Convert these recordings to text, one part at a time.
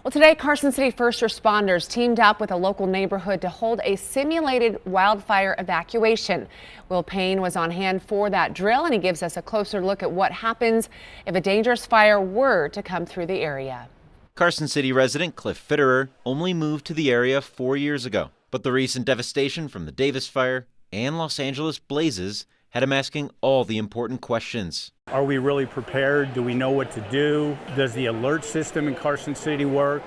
Well, today, Carson City first responders teamed up with a local neighborhood to hold a simulated wildfire evacuation. Will Payne was on hand for that drill, and he gives us a closer look at what happens if a dangerous fire were to come through the area. Carson City resident Cliff Fitterer only moved to the area 4 years ago, but the recent devastation from the Davis fire and Los Angeles blazes had him asking all the important questions. Are we really prepared? Do we know what to do? Does the alert system in Carson City work?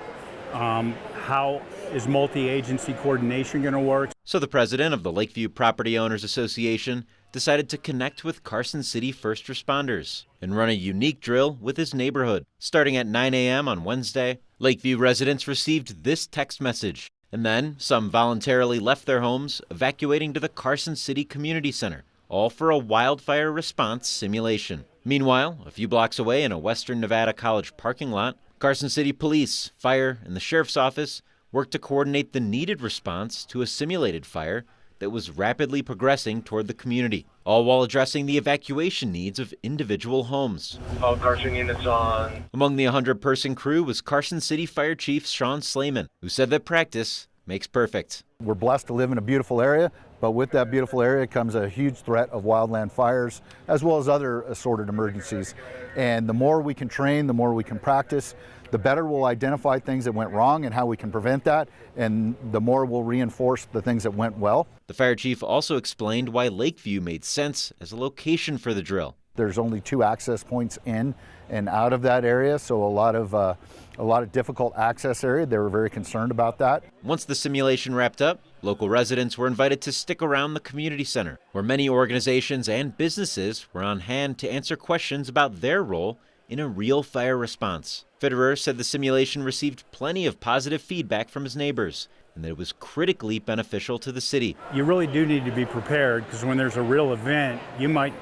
How is multi-agency coordination going to work? So the president of the Lakeview Property Owners Association decided to connect with Carson City first responders and run a unique drill with his neighborhood. Starting at 9 a.m. on Wednesday, Lakeview residents received this text message, and then some voluntarily left their homes, evacuating to the Carson City Community Center, all for a wildfire response simulation. Meanwhile, a few blocks away in a Western Nevada college parking lot, Carson City Police, Fire, and the Sheriff's Office worked to coordinate the needed response to a simulated fire that was rapidly progressing toward the community, all while addressing the evacuation needs of individual homes. All Carson units on. Among the 100-person crew was Carson City Fire Chief Sean Slayman, who said that practice makes perfect. We're blessed to live in a beautiful area, but with that beautiful area comes a huge threat of wildland fires, as well as other assorted emergencies. And the more we can train, the more we can practice, the better we'll identify things that went wrong and how we can prevent that, and the more we'll reinforce the things that went well. The fire chief also explained why Lakeview made sense as a location for the drill. There's only 2 access points in and out of that area, so a lot of difficult access area. They were very concerned about that. Once the simulation wrapped up, local residents were invited to stick around the community center, where many organizations and businesses were on hand to answer questions about their role in a real fire response. Fitterer said the simulation received plenty of positive feedback from his neighbors, and that it was critically beneficial to the city. You really do need to be prepared, because when there's a real event, you might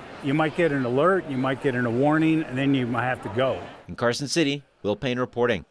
get an alert, you might get a warning, and then you might have to go. In Carson City, Will Payne reporting.